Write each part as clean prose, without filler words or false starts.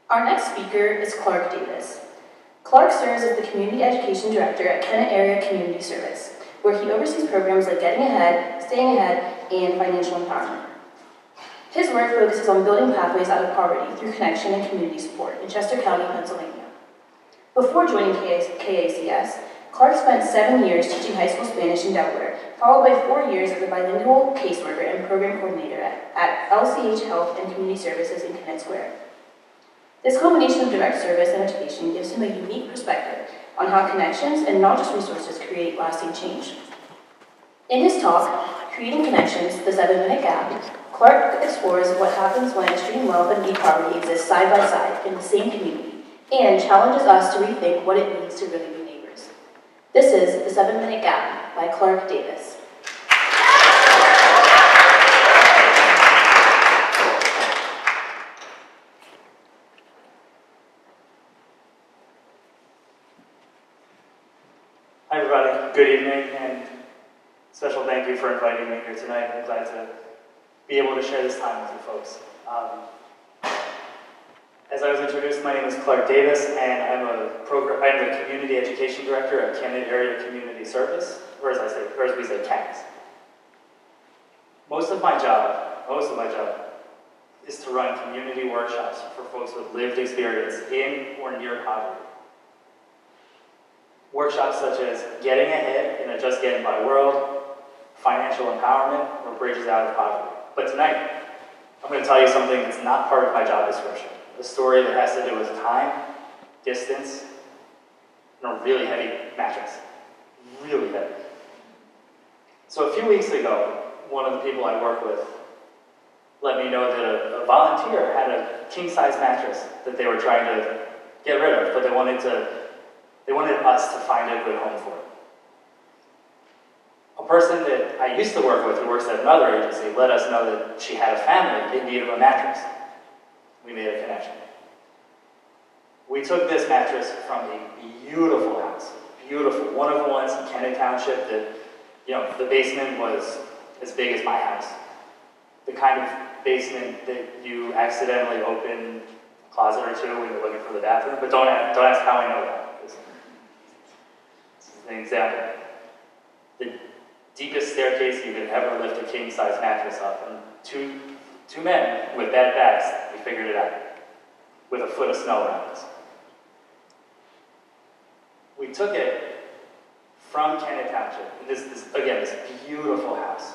Our next speaker is Clark Davis. Clark serves as the Community Education Director at Kennett Area Community Service, where he oversees programs like Getting Ahead, Staying Ahead, and Financial Empowerment. His work focuses on building pathways out of poverty through connection and community support in Chester County, Pennsylvania. Before joining KACS, Clark spent 7 years teaching high school Spanish in Delaware, followed by 4 years as a bilingual caseworker and program coordinator at LCH Health and Community Services in Kennett Square. This combination of direct service and education gives him a unique perspective on how connections and not just resources create lasting change. In his talk, Creating Connections, the 7-Minute Gap, Clark explores what happens when extreme wealth and deep poverty exist side by side in the same community and challenges us to rethink what it means to really be neighbors. This is The 7-Minute Gap by Clark Davis. Hi everybody, good evening, and special thank you for inviting me here tonight. I'm glad to be able to share this time with you folks. As I was introduced, my name is Clark Davis, and I'm the Community Education Director at Kennett Area Community Service, or as we say, KACS. Most of my job is to run community workshops for folks with lived experience in or near poverty. Workshops such as Getting Ahead in a Just Getting By world, Financial Empowerment, or Bridges Out of Poverty. But tonight, I'm going to tell you something that's not part of my job description. A story that has to do with time, distance, and a really heavy mattress. Really heavy. So a few weeks ago, one of the people I work with let me know that a volunteer had a king-size mattress that they were trying to get rid of, but they wanted us to find a good home for it. A person that I used to work with who works at another agency let us know that she had a family in need of a mattress. We made a connection. We took this mattress from a beautiful house, beautiful, one of the ones in Kennett Township that, the basement was as big as my house. The kind of basement that you accidentally open a closet or two when you're looking for the bathroom, but don't ask how I know that. This is an example. The deepest staircase you could ever lift a king-size mattress up, and two men with bad backs, we figured it out, with a foot of snow around us. We took it from Kennett Township, and this beautiful house,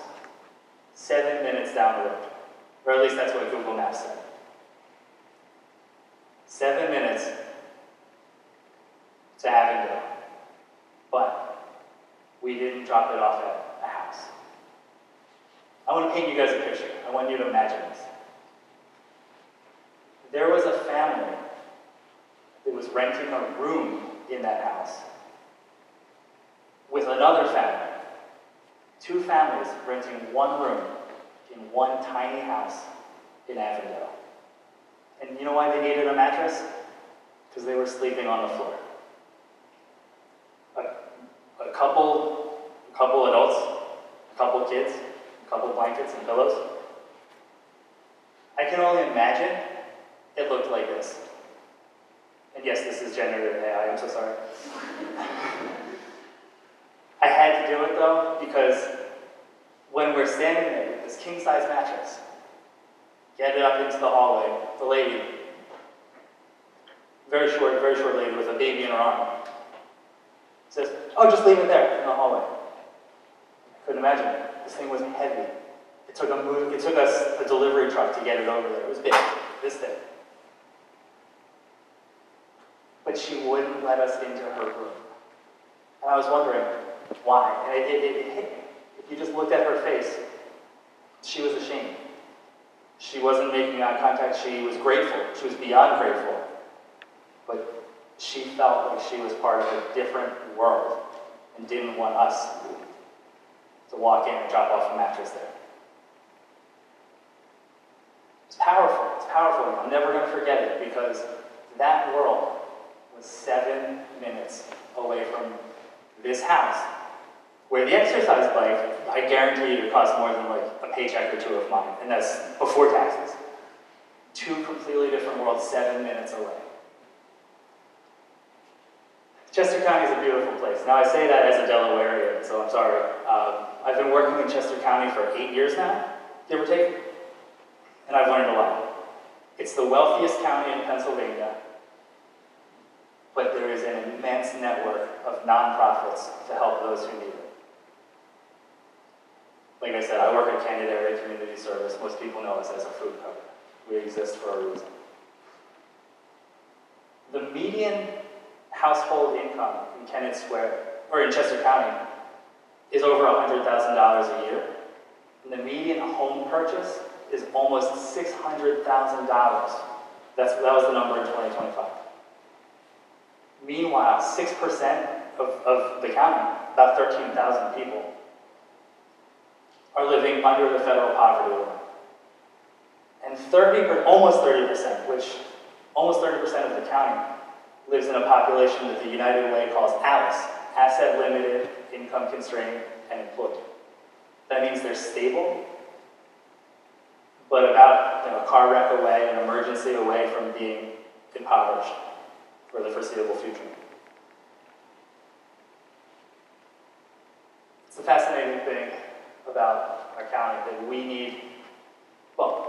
7 minutes down the road, or at least that's what Google Maps said. 7 minutes to Avondale, but we didn't drop it off at a house. I want to paint you guys a picture. I want you to imagine this. There was a family that was renting a room in that house with another family. 2 families renting one room in one tiny house in Avondale. And you know why they needed a mattress? Because they were sleeping on the floor. A couple adults, a couple kids, a couple blankets and pillows. I can only imagine it looked like this. And yes, this is generative AI, I'm so sorry. I had to do it though, because when we're standing there with this king-size mattress, get it up into the hallway, the lady, very short lady with a baby in her arm, says, "Oh, just leave it there in the hallway." I couldn't imagine it. This thing was heavy. It took us a delivery truck to get it over there. It was big, this thick. But she wouldn't let us into her room. And I was wondering why. And it hit me. If you just looked at her face, she was ashamed. She wasn't making eye contact. She was grateful. She was beyond grateful. But she felt like she was part of a different world and didn't want us to walk in and drop off a mattress there. It's powerful. It's powerful. I'm never going to forget it because that world was 7 minutes away from this house, where the exercise bike, I guarantee you, cost more than like a paycheck or two of mine, and that's before taxes. Two completely different worlds, 7 minutes away. Chester County is a beautiful place. Now, I say that as a Delawarean, so I'm sorry. I've been working in Chester County for 8 years now, give or take, and I've learned a lot. It's the wealthiest county in Pennsylvania, but there is an immense network of nonprofits to help those who need it. Like I said, I work at Kennett Area Community Service. Most people know us as a food cover. We exist for a reason. The median household income in Kennett Square, or in Chester County, is over $100,000 a year. And the median home purchase is almost $600,000. That was the number in 2025. Meanwhile, 6% of the county, about 13,000 people, are living under the federal poverty line. And almost 30%, which almost 30% of the county lives in a population that the United Way calls ALICE, asset limited, income constrained, and employed. That means they're stable, but about a car wreck away, an emergency away from being impoverished for the foreseeable future. It's a fascinating thing about our county that we need, well,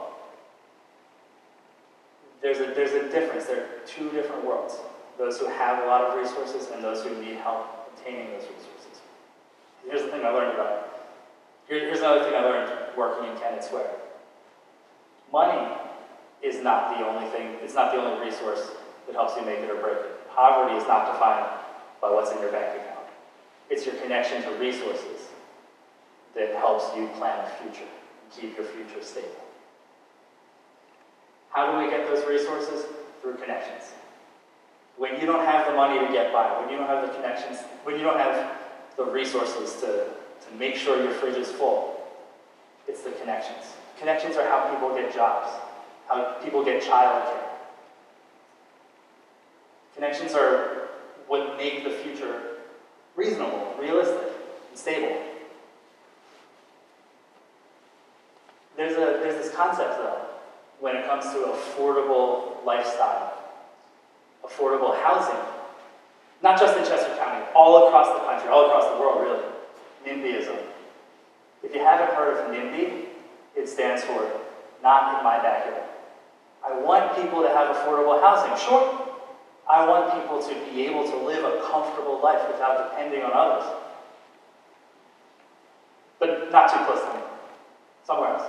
there's a difference. There are two different worlds. Those who have a lot of resources and those who need help obtaining those resources. Here's the thing I learned about it. Here's another thing I learned working in Kennett Square. Money is not the only thing, it's not the only resource that helps you make it or break it. Poverty is not defined by what's in your bank account. It's your connection to resources that helps you plan a future and keep your future stable. How do we get those resources? Through connections. When you don't have the money to get by, when you don't have the connections, when you don't have the resources to make sure your fridge is full, it's the connections. Connections are how people get jobs, how people get childcare. Connections are what make the future reasonable, realistic, and stable. There's this concept, though, when it comes to affordable lifestyle, affordable housing, not just in Chester County, all across the country, all across the world, really. NIMBYism. If you haven't heard of NIMBY, it stands for Not in My Backyard. I want people to have affordable housing. Sure, I want people to be able to live a comfortable life without depending on others. But not too close to me. Somewhere else.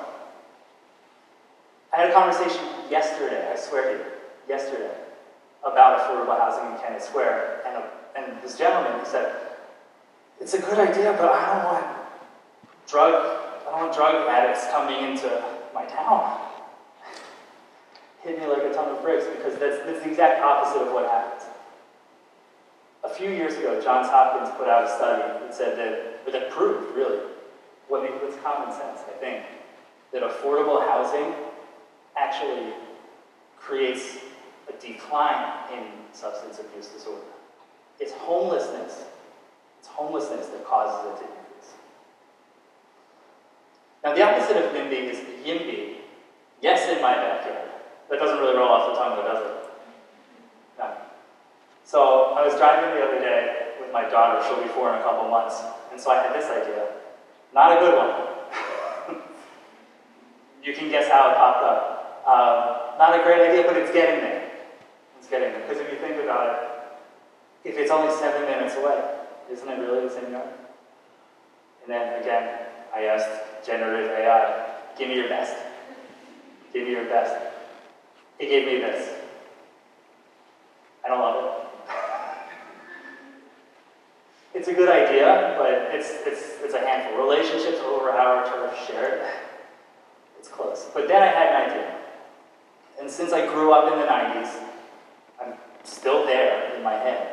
I had a conversation yesterday, I swear to you, yesterday, about affordable housing in Kennett Square, and this gentleman, he said, it's a good idea, but I don't want drug addicts coming into my town. Hit me like a ton of bricks, because that's the exact opposite of what happens. A few years ago, Johns Hopkins put out a study that said that proved, really, what's common sense, I think, that affordable housing actually creates a decline in substance abuse disorder. It's homelessness that causes it to increase. Now, the opposite of NIMBY is YIMBY. Yes, in my backyard. That doesn't really roll off the tongue, though, does it? No. So I was driving the other day with my daughter. She'll be 4 in a couple months. And so I had this idea. Not a good one. You can guess how it popped up. Not a great idea, but it's getting there. It's getting there. Because if you think about it, if it's only 7 minutes away, isn't it really the same yard? And then again, I asked generative AI, give me your best. Give me your best. It gave me this. I don't love it. It's a good idea, but it's a handful. Relationships over our turf shared, it's close. But then I had an idea. And since I grew up in the 90s, I'm still there in my head.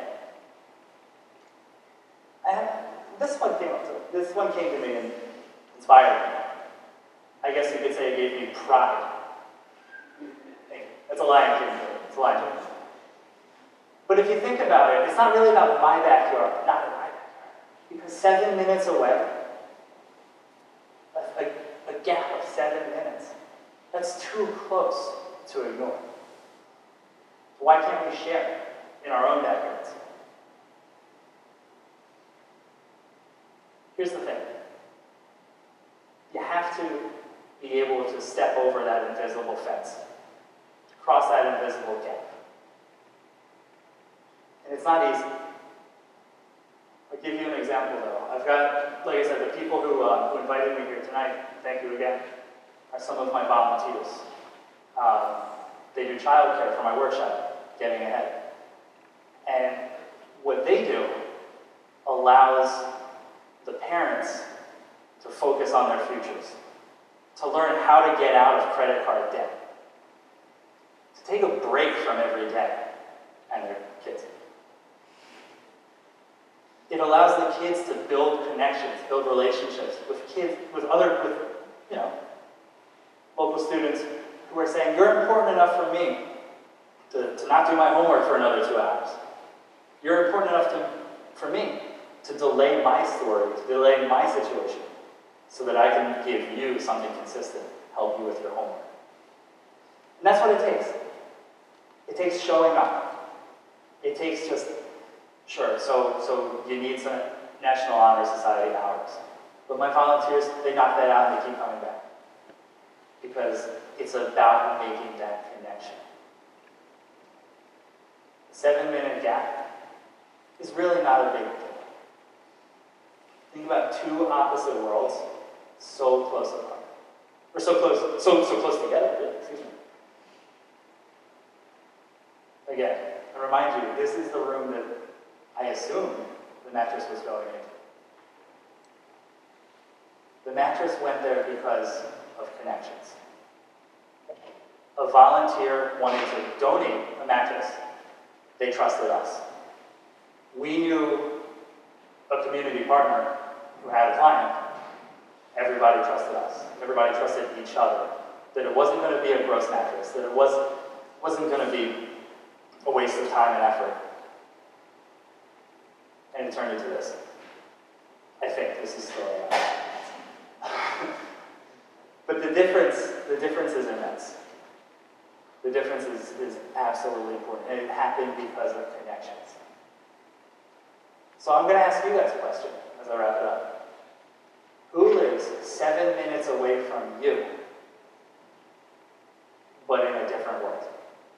This one came to me and inspired me. I guess you could say it gave me pride. That's a Lion King joke. It's a Lion King. But if you think about it, it's not really about my backyard, not in my backyard. Because 7 minutes away, a gap of 7 minutes, that's too close to ignore. Why can't we share in our own backyards? Here's the thing. You have to be able to step over that invisible fence, to cross that invisible gap. And it's not easy. I'll give you an example though. I've got, like I said, the people who invited me here tonight, thank you again, are some of my volunteers. They do childcare for my workshop, Getting Ahead. And what they do allows the parents to focus on their futures, to learn how to get out of credit card debt, to take a break from every day and their kids. It allows the kids to build connections, build relationships with kids, with local students who are saying, you're important enough for me to not do my homework for another 2 hours. You're important enough for me to delay my story, to delay my situation, so that I can give you something consistent, help you with your homework. And that's what it takes. It takes showing up. It takes just, sure, so you need some National Honor Society hours. But my volunteers, they knock that out and they keep coming back. Because it's about making that connection. The 7-minute gap is really not a big deal. Think about two opposite worlds so close apart. Or so close together, really, excuse me. Again, I remind you, this is the room that I assumed the mattress was going into. The mattress went there because of connections. A volunteer wanted to donate a mattress. They trusted us. We knew a community partner who had a client. Everybody trusted us. Everybody trusted each other. That it wasn't going to be a gross mattress. That it wasn't going to be a waste of time and effort. And it turned into this. I think this is still But the difference is immense. The difference is absolutely important, and it happened because of connections. So I'm going to ask you guys a question as I wrap it up. Who lives 7 minutes away from you, but in a different world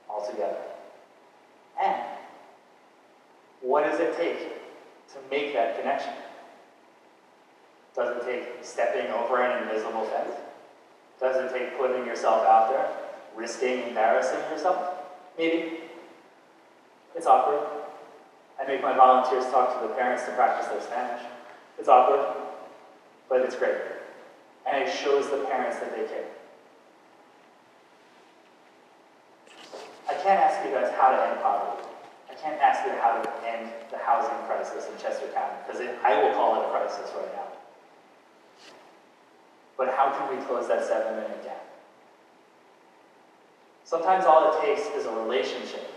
altogether? And what does it take to make that connection? Does it take stepping over an invisible fence? Does it take putting yourself out there, risking embarrassing yourself? Maybe. It's awkward. I make my volunteers talk to the parents to practice their Spanish. It's awkward, but it's great. And it shows the parents that they care. I can't ask you guys how to end poverty. I can't ask you how to end the housing crisis in Chester County, because I will call it a crisis right now. But how can we close that 7-minute gap? Sometimes all it takes is a relationship,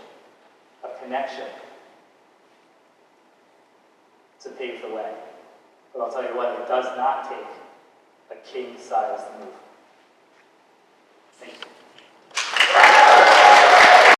a connection, to pave the way. But I'll tell you what, it does not take a king-sized move.